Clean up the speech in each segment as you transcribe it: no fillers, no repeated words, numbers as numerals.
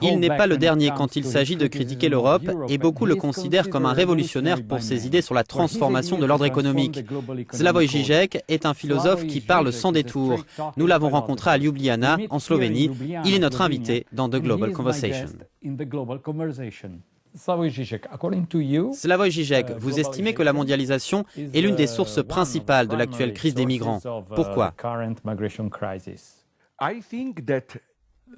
Il n'est pas le dernier quand il s'agit de critiquer l'Europe et beaucoup le considèrent comme un révolutionnaire pour ses idées sur la transformation de l'ordre économique. Slavoj Žižek est un philosophe qui parle sans détour. Nous l'avons rencontré à Ljubljana, en Slovénie. Il est notre invité dans The Global Conversation. Slavoj Žižek, vous estimez que la mondialisation est l'une des sources principales de l'actuelle crise des migrants. Pourquoi ?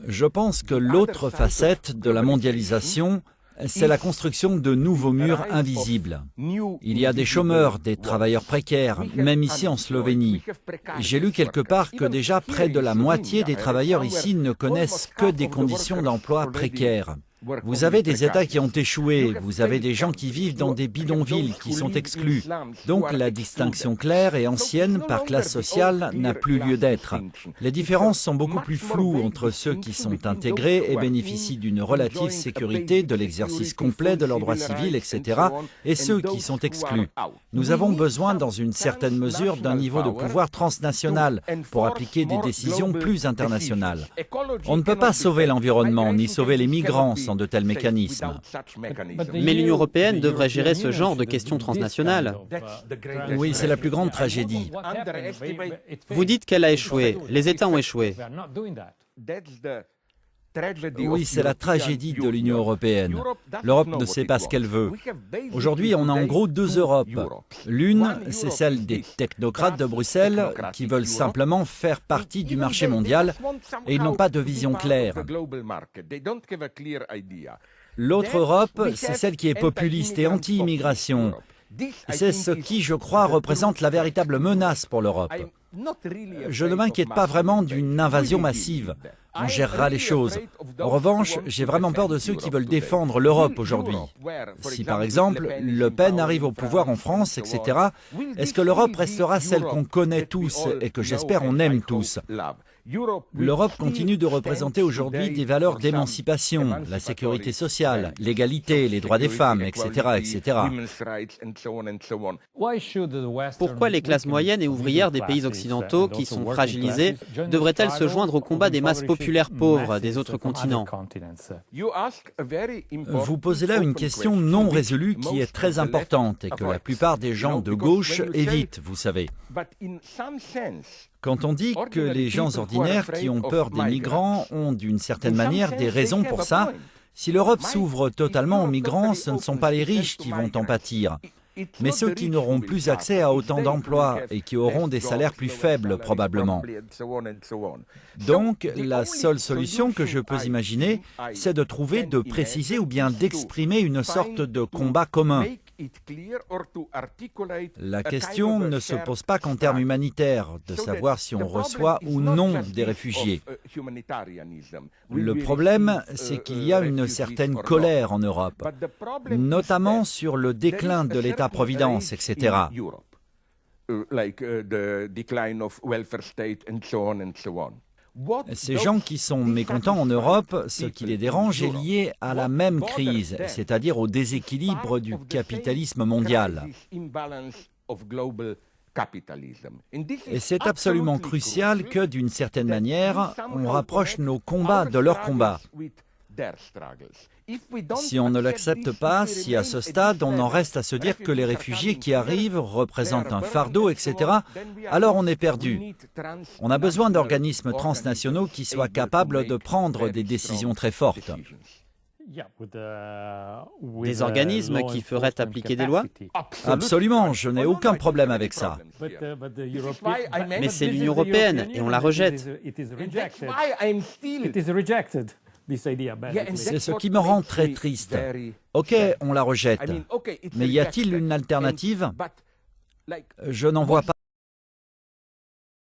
Je pense que l'autre facette de la mondialisation, c'est la construction de nouveaux murs invisibles. Il y a des chômeurs, des travailleurs précaires, même ici en Slovénie. J'ai lu quelque part que déjà près de la moitié des travailleurs ici ne connaissent que des conditions d'emploi précaires. Vous avez des États qui ont échoué, vous avez des gens qui vivent dans des bidonvilles qui sont exclus. Donc la distinction claire et ancienne par classe sociale n'a plus lieu d'être. Les différences sont beaucoup plus floues entre ceux qui sont intégrés et bénéficient d'une relative sécurité, de l'exercice complet de leurs droits civils, etc., et ceux qui sont exclus. Nous avons besoin, dans une certaine mesure, d'un niveau de pouvoir transnational pour appliquer des décisions plus internationales. On ne peut pas sauver l'environnement ni sauver les migrants sans de tels mécanismes. Mais l'Union européenne devrait gérer ce genre de questions transnationales. Oui, c'est la plus grande tragédie. Vous dites qu'elle a échoué. Les États ont échoué. Oui, c'est la tragédie de l'Union européenne. L'Europe ne sait pas ce qu'elle veut. Aujourd'hui, on a en gros deux Europes. L'une, c'est celle des technocrates de Bruxelles qui veulent simplement faire partie du marché mondial et ils n'ont pas de vision claire. L'autre Europe, c'est celle qui est populiste et anti-immigration. C'est ce qui, je crois, représente la véritable menace pour l'Europe. Je ne m'inquiète pas vraiment d'une invasion massive. On gérera les choses. En revanche, j'ai vraiment peur de ceux qui veulent défendre l'Europe aujourd'hui. Si par exemple, Le Pen arrive au pouvoir en France, etc., est-ce que l'Europe restera celle qu'on connaît tous et que j'espère on aime tous ? L'Europe continue de représenter aujourd'hui des valeurs d'émancipation, la sécurité sociale, l'égalité, les droits des femmes, etc., etc. Pourquoi les classes moyennes et ouvrières des pays occidentaux, qui sont fragilisées, devraient-elles se joindre au combat des masses populaires pauvres des autres continents ? Vous posez là une question non résolue qui est très importante et que la plupart des gens de gauche évitent, vous savez. Quand on dit que les gens ordinaires qui ont peur des migrants ont d'une certaine manière des raisons pour ça, si l'Europe s'ouvre totalement aux migrants, ce ne sont pas les riches qui vont en pâtir, mais ceux qui n'auront plus accès à autant d'emplois et qui auront des salaires plus faibles probablement. Donc, la seule solution que je peux imaginer, c'est de trouver, de préciser ou bien d'exprimer une sorte de combat commun. La question ne se pose pas qu'en termes humanitaires, de savoir si on reçoit ou non des réfugiés. Le problème, c'est qu'il y a une certaine colère en Europe, notamment sur le déclin de l'État-providence, etc. Ces gens qui sont mécontents en Europe, ce qui les dérange est lié à la même crise, c'est-à-dire au déséquilibre du capitalisme mondial. Et c'est absolument crucial que, d'une certaine manière, on rapproche nos combats de leurs combats. Si on ne l'accepte pas, si à ce stade on en reste à se dire que les réfugiés qui arrivent représentent un fardeau, etc., alors on est perdu. On a besoin d'organismes transnationaux qui soient capables de prendre des décisions très fortes. Des organismes qui feraient appliquer des lois ? Absolument, je n'ai aucun problème avec ça. Mais c'est l'Union européenne et on la rejette. C'est ce qui me rend très triste. Ok, on la rejette. Mais y a-t-il une alternative ? Je n'en vois pas.